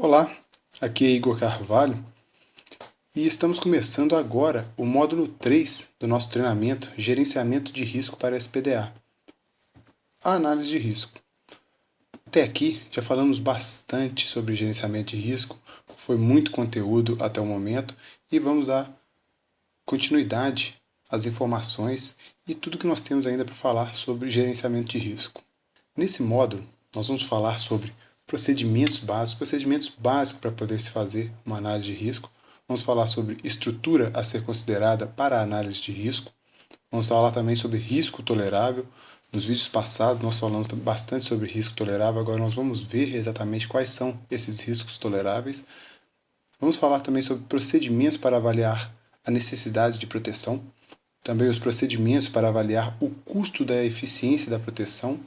Olá, aqui é Igor Carvalho e estamos começando agora o módulo 3 do nosso treinamento Gerenciamento de Risco para SPDA, a análise de risco. Até aqui já falamos bastante sobre gerenciamento de risco, foi muito conteúdo até o momento e vamos dar continuidade às informações e tudo que nós temos ainda para falar sobre gerenciamento de risco. Nesse módulo, nós vamos falar sobre procedimentos básicos para poder se fazer uma análise de risco. Vamos falar sobre estrutura a ser considerada para a análise de risco. Vamos falar também sobre risco tolerável. Nos vídeos passados nós falamos bastante sobre risco tolerável, agora nós vamos ver exatamente quais são esses riscos toleráveis. Vamos falar também sobre procedimentos para avaliar a necessidade de proteção, também os procedimentos para avaliar o custo da eficiência da proteção.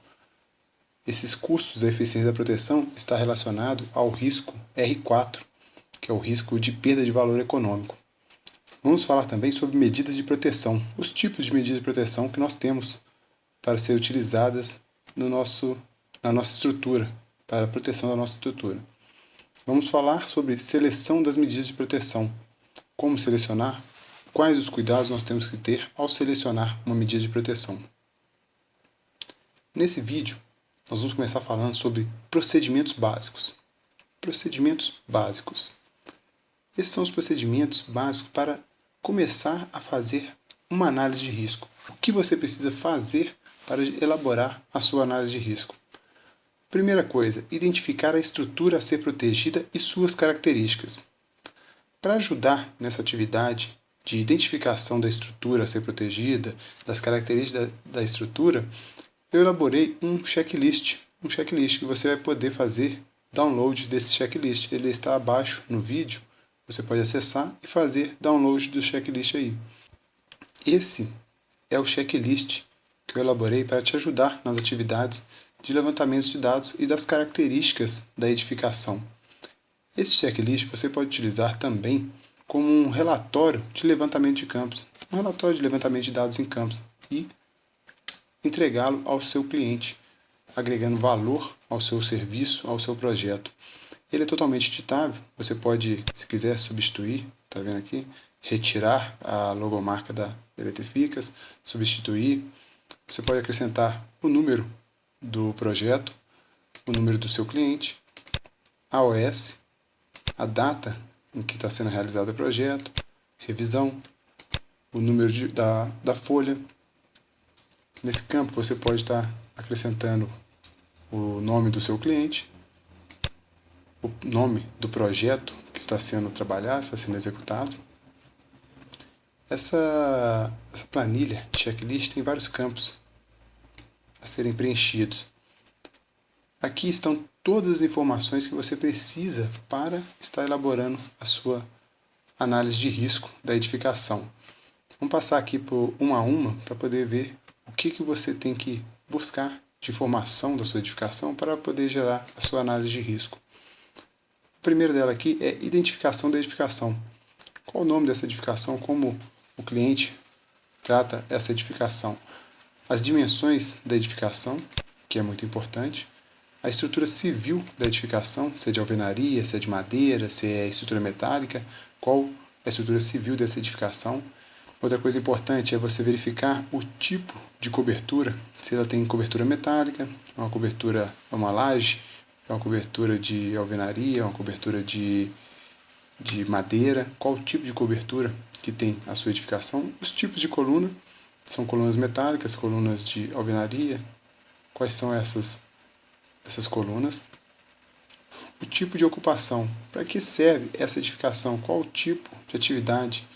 Esses custos da eficiência da proteção está relacionado ao risco R4, que é o risco de perda de valor econômico. Vamos falar também sobre medidas de proteção, os tipos de medidas de proteção que nós temos para ser utilizadas na nossa estrutura, para a proteção da nossa estrutura. Vamos falar sobre seleção das medidas de proteção, como selecionar, quais os cuidados nós temos que ter ao selecionar uma medida de proteção. Nesse vídeo, nós vamos começar falando sobre procedimentos básicos. Procedimentos básicos. Esses são os procedimentos básicos para começar a fazer uma análise de risco. O que você precisa fazer para elaborar a sua análise de risco? Primeira coisa, identificar a estrutura a ser protegida e suas características. Para ajudar nessa atividade de identificação da estrutura a ser protegida, das características da estrutura, eu elaborei um checklist que você vai poder fazer download desse checklist. Ele está abaixo no vídeo, você pode acessar e fazer download do checklist aí. Esse é o checklist que eu elaborei para te ajudar nas atividades de levantamento de dados e das características da edificação. Esse checklist você pode utilizar também como um relatório de levantamento de campos, um relatório de levantamento de dados em campos e entregá-lo ao seu cliente, agregando valor ao seu serviço, ao seu projeto. Ele é totalmente editável, você pode, se quiser, substituir, está vendo aqui? Retirar a logomarca da Eletrificas, substituir. Você pode acrescentar o número do projeto, o número do seu cliente, a OS, a data em que está sendo realizado o projeto, revisão, o número da folha. Nesse campo você pode estar acrescentando o nome do seu cliente, o nome do projeto que está sendo trabalhado, está sendo executado. Essa planilha de checklist tem vários campos a serem preenchidos. Aqui estão todas as informações que você precisa para estar elaborando a sua análise de risco da edificação. Vamos passar aqui por uma a uma para poder ver o que você tem que buscar de informação da sua edificação para poder gerar a sua análise de risco. A primeira dela aqui é identificação da edificação. Qual o nome dessa edificação? Como o cliente trata essa edificação? As dimensões da edificação, que é muito importante. A estrutura civil da edificação, se é de alvenaria, se é de madeira, se é estrutura metálica. Qual é a estrutura civil dessa edificação? Outra coisa importante é você verificar o tipo de cobertura, se ela tem cobertura metálica, uma cobertura, uma laje, uma cobertura de alvenaria, uma cobertura de madeira, qual o tipo de cobertura que tem a sua edificação, os tipos de coluna, são colunas metálicas, colunas de alvenaria, quais são essas colunas, o tipo de ocupação, para que serve essa edificação, qual o tipo de atividade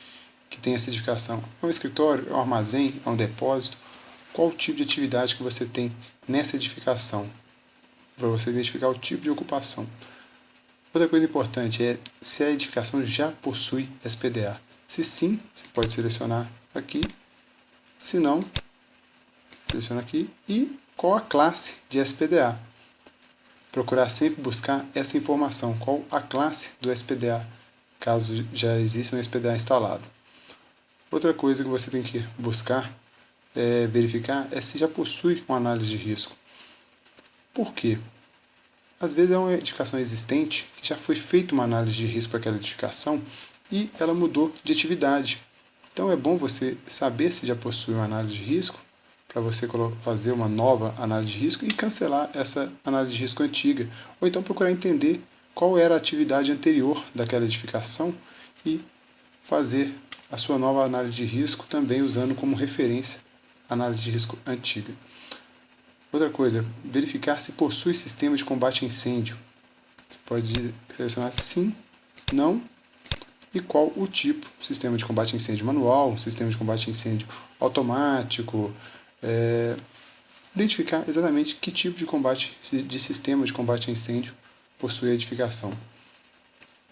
que tem essa edificação, é um escritório, é um armazém, é um depósito, qual o tipo de atividade que você tem nessa edificação, para você identificar o tipo de ocupação. Outra coisa importante é se a edificação já possui SPDA. Se sim, você pode selecionar aqui, se não, seleciona aqui, e qual a classe de SPDA. Procurar sempre buscar essa informação, qual a classe do SPDA, caso já exista um SPDA instalado. Outra coisa que você tem que buscar, verificar, é se já possui uma análise de risco. Por quê? Às vezes é uma edificação existente, que já foi feita uma análise de risco para aquela edificação e ela mudou de atividade. Então é bom você saber se já possui uma análise de risco, para você fazer uma nova análise de risco e cancelar essa análise de risco antiga. Ou então procurar entender qual era a atividade anterior daquela edificação e fazer a sua nova análise de risco também usando como referência a análise de risco antiga. Outra coisa, verificar se possui sistema de combate a incêndio. Você pode selecionar sim, não e qual o tipo. Sistema de combate a incêndio manual, sistema de combate a incêndio automático. Identificar exatamente que tipo de combate, de sistema de combate a incêndio possui a edificação.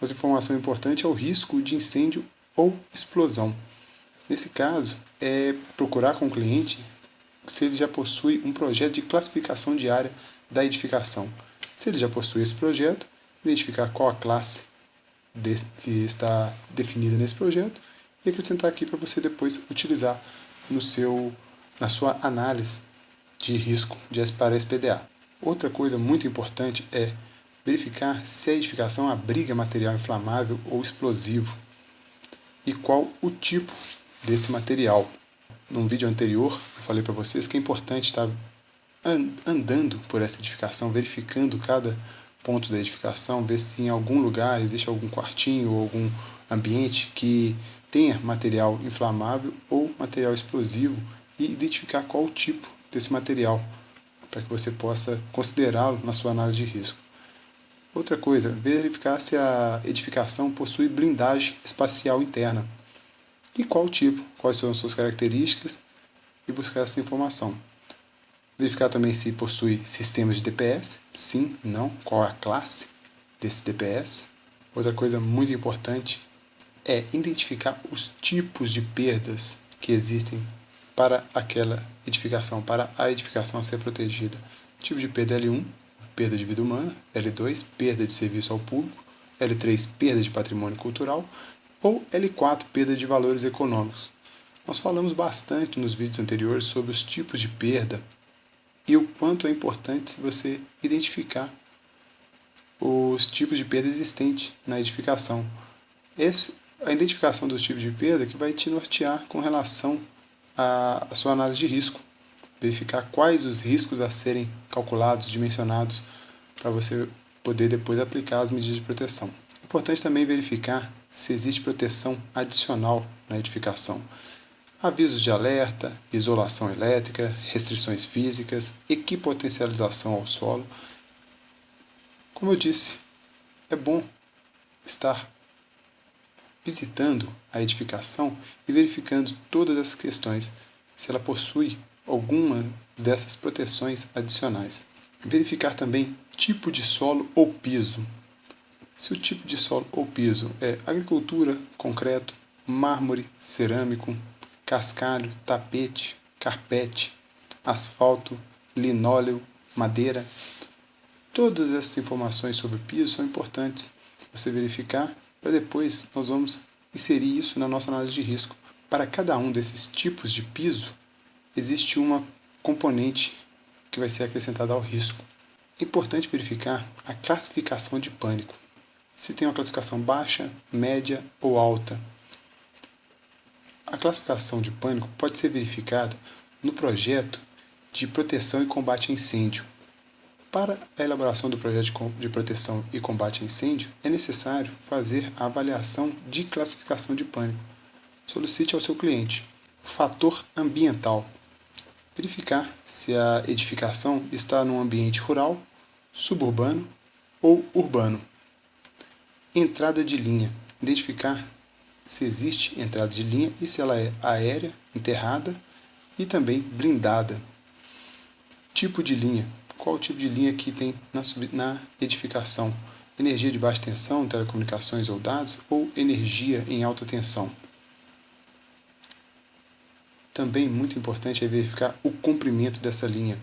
Outra informação importante é o risco de incêndio ou explosão. Nesse caso, é procurar com o cliente se ele já possui um projeto de classificação de área da edificação. Se ele já possui esse projeto, identificar qual a classe que está definida nesse projeto e acrescentar aqui para você depois utilizar na sua análise de risco para SPDA. Outra coisa muito importante é verificar se a edificação abriga material inflamável ou explosivo e qual o tipo desse material. Num vídeo anterior, eu falei para vocês que é importante estar andando por essa edificação, verificando cada ponto da edificação, ver se em algum lugar existe algum quartinho ou algum ambiente que tenha material inflamável ou material explosivo e identificar qual o tipo desse material, para que você possa considerá-lo na sua análise de risco. Outra coisa, verificar se a edificação possui blindagem espacial interna e qual tipo, quais são as suas características e buscar essa informação. Verificar também se possui sistemas de DPS, sim, não, qual é a classe desse DPS. Outra coisa muito importante é identificar os tipos de perdas que existem para aquela edificação, para a edificação a ser protegida. Tipo de perda L1, perda de vida humana, L2, perda de serviço ao público, L3, perda de patrimônio cultural, ou L4, perda de valores econômicos. Nós falamos bastante nos vídeos anteriores sobre os tipos de perda e o quanto é importante você identificar os tipos de perda existentes na edificação. A identificação dos tipos de perda que vai te nortear com relação à sua análise de risco. Verificar quais os riscos a serem calculados, dimensionados, para você poder depois aplicar as medidas de proteção. É importante também verificar se existe proteção adicional na edificação. Avisos de alerta, isolação elétrica, restrições físicas, equipotencialização ao solo. Como eu disse, é bom estar visitando a edificação e verificando todas essas questões, se ela possui alguma dessas proteções adicionais. Verificar também tipo de solo ou piso. Se o tipo de solo ou piso é agricultura, concreto, mármore, cerâmico, cascalho, tapete, carpete, asfalto, linóleo, madeira. Todas essas informações sobre o piso são importantes você verificar, para depois nós vamos inserir isso na nossa análise de risco. Para cada um desses tipos de piso, existe uma componente que vai ser acrescentada ao risco. É importante verificar a classificação de pânico. Se tem uma classificação baixa, média ou alta. A classificação de pânico pode ser verificada no projeto de proteção e combate a incêndio. Para a elaboração do projeto de proteção e combate a incêndio, é necessário fazer a avaliação de classificação de pânico. Solicite ao seu cliente. Fator ambiental. Verificar se a edificação está num ambiente rural, suburbano ou urbano. Entrada de linha. Identificar se existe entrada de linha e se ela é aérea, enterrada e também blindada. Tipo de linha. Qual o tipo de linha que tem na edificação? Energia de baixa tensão, telecomunicações ou dados, ou energia em alta tensão? Também muito importante é verificar o comprimento dessa linha.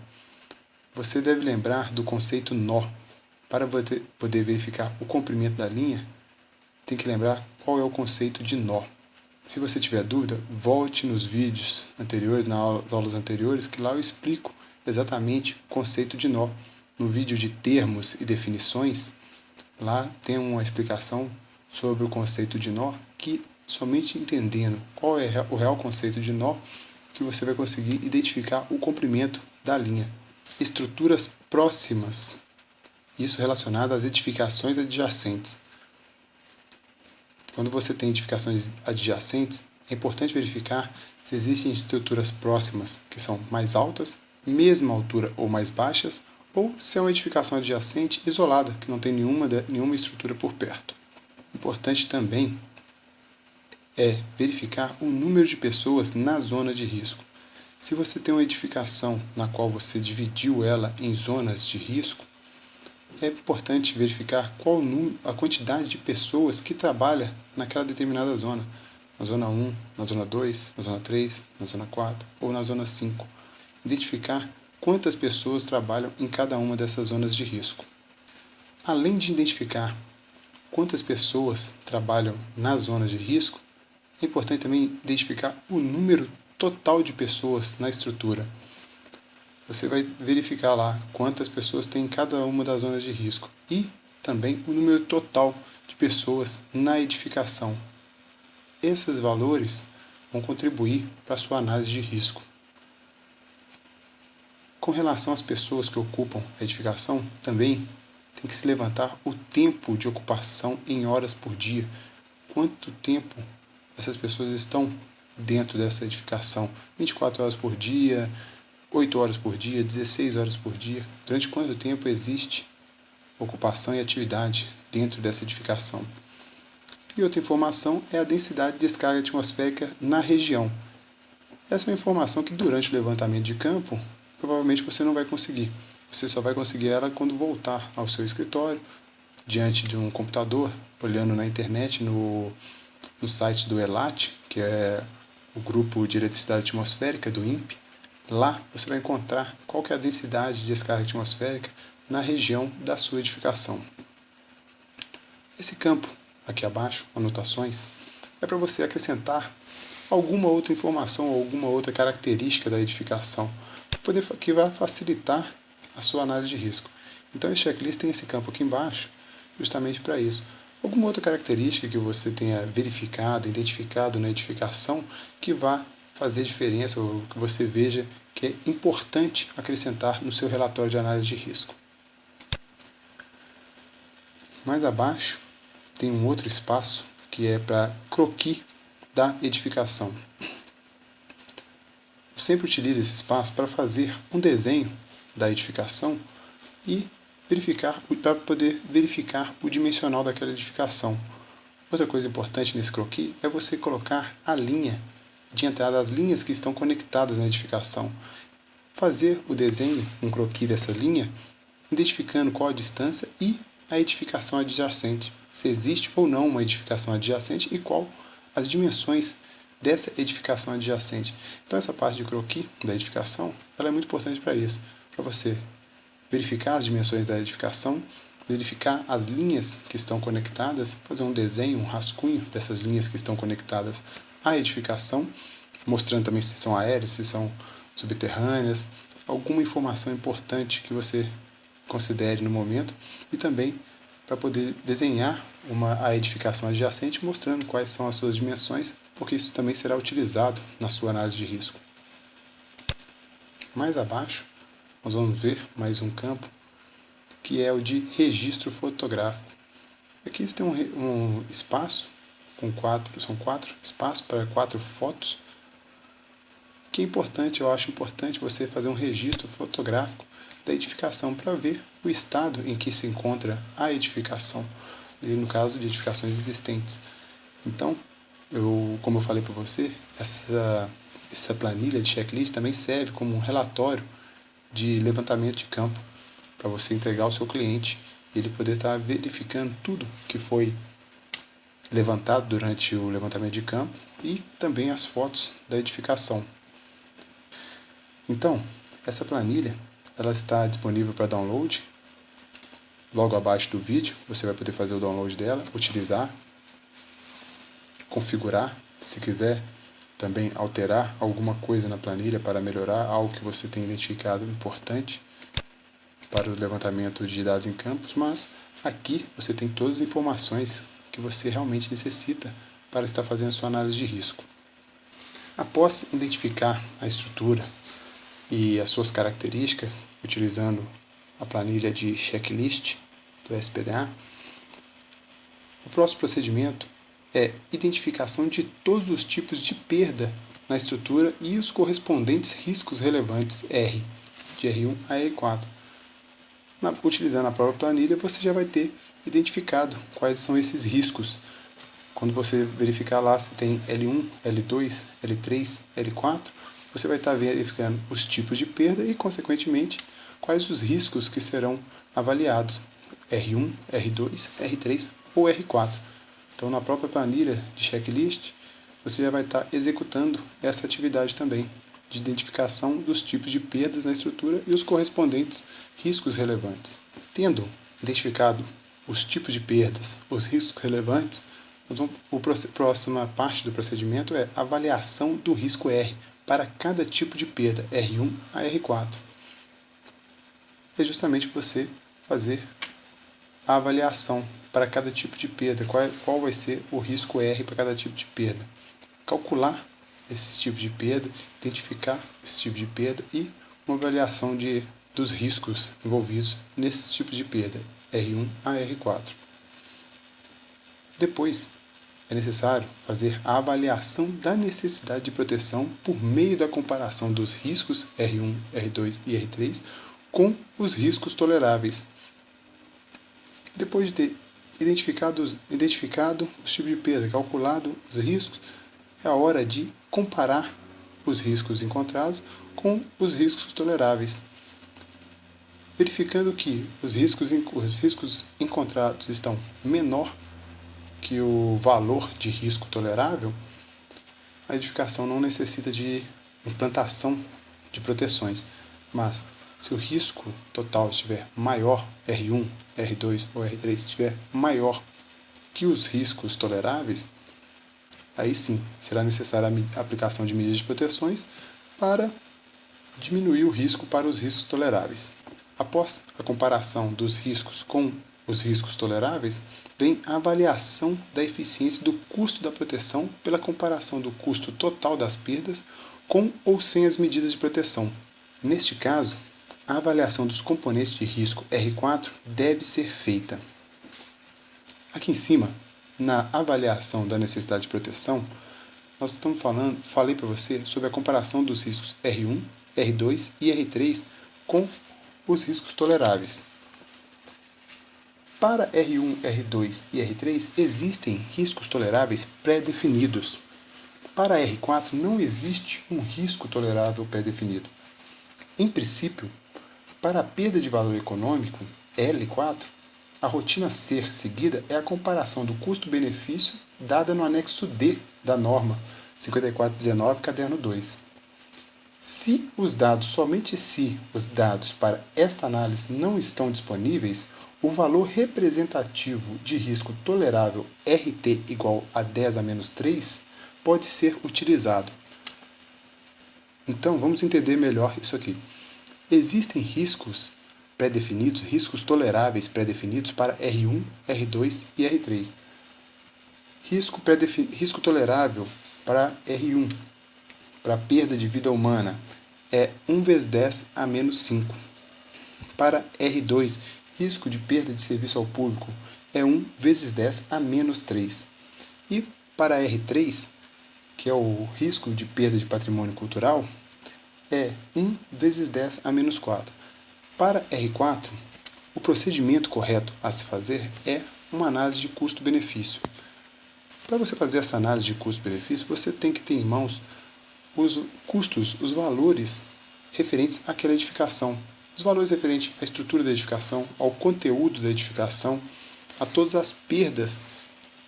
Você deve lembrar do conceito nó. Para poder verificar o comprimento da linha, tem que lembrar qual é o conceito de nó. Se você tiver dúvida, volte nos vídeos anteriores, nas aulas anteriores, que lá eu explico exatamente o conceito de nó. no vídeo de termos e definições, lá tem uma explicação sobre o conceito de nó, que somente entendendo qual é o real conceito de nó, que você vai conseguir identificar o comprimento da linha. Estruturas próximas, isso relacionado às edificações adjacentes. Quando você tem edificações adjacentes, é importante verificar se existem estruturas próximas que são mais altas, mesma altura ou mais baixas, ou se é uma edificação adjacente isolada, que não tem nenhuma estrutura por perto. Importante também é verificar o número de pessoas na zona de risco. Se você tem uma edificação na qual você dividiu ela em zonas de risco, é importante verificar qual a quantidade de pessoas que trabalham naquela determinada zona. Na zona 1, na zona 2, na zona 3, na zona 4 ou na zona 5. Identificar quantas pessoas trabalham em cada uma dessas zonas de risco. Além de identificar quantas pessoas trabalham nas zonas de risco, é importante também identificar o número total de pessoas na estrutura. Você vai verificar lá quantas pessoas tem em cada uma das zonas de risco e também o número total de pessoas na edificação. Esses valores vão contribuir para a sua análise de risco. Com relação às pessoas que ocupam a edificação, também tem que se levantar o tempo de ocupação em horas por dia. Quanto tempo essas pessoas estão dentro dessa edificação? 24 horas por dia, 8 horas por dia, 16 horas por dia. Durante quanto tempo existe ocupação e atividade dentro dessa edificação? E outra informação é a densidade de descarga atmosférica na região. Essa é uma informação que durante o levantamento de campo, provavelmente você não vai conseguir. Você só vai conseguir ela quando voltar ao seu escritório, diante de um computador, olhando na internet, no site do ELAT, que é o Grupo de Eletricidade Atmosférica do INPE. Lá você vai encontrar qual que é a densidade de descarga atmosférica na região da sua edificação. Esse campo, aqui abaixo, anotações, é para você acrescentar alguma outra informação, alguma outra característica da edificação, que vai facilitar a sua análise de risco. Então, esse checklist tem esse campo aqui embaixo, justamente para isso. Alguma outra característica que você tenha verificado, identificado na edificação, que vá fazer diferença, ou que você veja que é importante acrescentar no seu relatório de análise de risco. Mais abaixo, tem um outro espaço que é para croquis da edificação. Eu sempre utilizo esse espaço para fazer um desenho da edificação e para poder verificar o dimensional daquela edificação. Outra coisa importante nesse croquis é você colocar a linha de entrada, as linhas que estão conectadas na edificação. Fazer o desenho, um croquis dessa linha, identificando qual a distância e a edificação adjacente, se existe ou não uma edificação adjacente e qual as dimensões dessa edificação adjacente. Então essa parte de croquis da edificação, ela é muito importante para isso, para você verificar as dimensões da edificação, verificar as linhas que estão conectadas, fazer um desenho, um rascunho dessas linhas que estão conectadas à edificação, mostrando também se são aéreas, se são subterrâneas, alguma informação importante que você considere no momento, e também para poder desenhar a edificação adjacente, mostrando quais são as suas dimensões, porque isso também será utilizado na sua análise de risco. Mais abaixo, nós vamos ver mais um campo, que é o de registro fotográfico. Aqui você tem um espaço, são 4 espaços para 4 fotos, que é importante, eu acho importante você fazer um registro fotográfico da edificação para ver o estado em que se encontra a edificação, e no caso de edificações existentes. Então, como eu falei para você, essa planilha de checklist também serve como um relatório de levantamento de campo para você entregar ao seu cliente e ele poder estar verificando tudo que foi levantado durante o levantamento de campo e também as fotos da edificação. Então, essa planilha ela está disponível para download. Logo abaixo do vídeo, você vai poder fazer o download dela, utilizar, configurar, se quiser também alterar alguma coisa na planilha para melhorar algo que você tem identificado importante. para o levantamento de dados em campos, mas aqui você tem todas as informações que você realmente necessita para estar fazendo sua análise de risco. Após identificar a estrutura e as suas características, utilizando a planilha de checklist do SPDA, o próximo procedimento é identificação de todos os tipos de perda na estrutura e os correspondentes riscos relevantes R, de R1 a R4. Utilizando a própria planilha, você já vai ter identificado quais são esses riscos. Quando você verificar lá se tem L1, L2, L3, L4, você vai estar verificando os tipos de perda e, consequentemente, quais os riscos que serão avaliados, R1, R2, R3 ou R4. Então, na própria planilha de checklist, você já vai estar executando essa atividade também, de identificação dos tipos de perdas na estrutura e os correspondentes riscos relevantes. Tendo identificado os tipos de perdas, os riscos relevantes, a próxima parte do procedimento é avaliação do risco R para cada tipo de perda, R1 a R4. É justamente você fazer a avaliação para cada tipo de perda, qual vai ser o risco R para cada tipo de perda. Calcular esses tipos de perda, identificar esse tipo de perda e uma avaliação dos riscos envolvidos nesses tipos de perda, R1 a R4. Depois, é necessário fazer a avaliação da necessidade de proteção por meio da comparação dos riscos R1, R2 e R3 com os riscos toleráveis. Depois de ter identificado os tipos de perda, calculado os riscos, é a hora de comparar os riscos encontrados com os riscos toleráveis. Verificando que os riscos encontrados estão menor que o valor de risco tolerável, a edificação não necessita de implantação de proteções, mas se o risco total estiver maior, R1, R2 ou R3 estiver maior que os riscos toleráveis, aí sim será necessária a aplicação de medidas de proteções para diminuir o risco para os riscos toleráveis. Após a comparação dos riscos com os riscos toleráveis, vem a avaliação da eficiência do custo da proteção pela comparação do custo total das perdas com ou sem as medidas de proteção. Neste caso, a avaliação dos componentes de risco R4 deve ser feita. Aqui em cima, na avaliação da necessidade de proteção, falei para você sobre a comparação dos riscos R1, R2 e R3 com os riscos toleráveis. Para R1, R2 e R3 existem riscos toleráveis pré-definidos. Para R4 não existe um risco tolerável pré-definido. Em princípio, para a perda de valor econômico, L4, a rotina a ser seguida é a comparação do custo-benefício dada no anexo D da norma 5419, caderno 2. Somente se os dados para esta análise não estão disponíveis, o valor representativo de risco tolerável RT igual a 10 a menos 3 pode ser utilizado. Então, vamos entender melhor isso aqui. Existem riscos pré-definidos, riscos toleráveis pré-definidos para R1, R2 e R3. Risco tolerável para R1, para perda de vida humana, é 1 vezes 10 a menos 5. Para R2, risco de perda de serviço ao público é 1 vezes 10 a menos 3. E para R3, que é o risco de perda de patrimônio cultural, é 1 vezes 10 a menos 4. Para R4, o procedimento correto a se fazer é uma análise de custo-benefício. Para você fazer essa análise de custo-benefício, você tem que ter em mãos os custos, os valores referentes àquela edificação. Os valores referentes à estrutura da edificação, ao conteúdo da edificação, a todas as perdas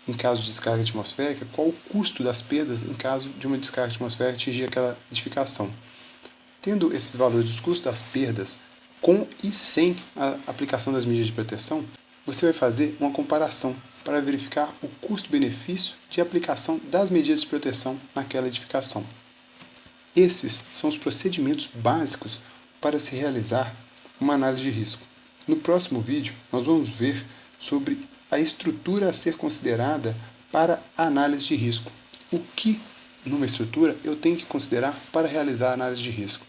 em caso de descarga atmosférica, qual o custo das perdas em caso de uma descarga atmosférica atingir aquela edificação. Tendo esses valores dos custos das perdas com e sem a aplicação das medidas de proteção, você vai fazer uma comparação para verificar o custo-benefício de aplicação das medidas de proteção naquela edificação. Esses são os procedimentos básicos para se realizar uma análise de risco. No próximo vídeo, nós vamos ver sobre a estrutura a ser considerada para a análise de risco. O que, numa estrutura, eu tenho que considerar para realizar a análise de risco.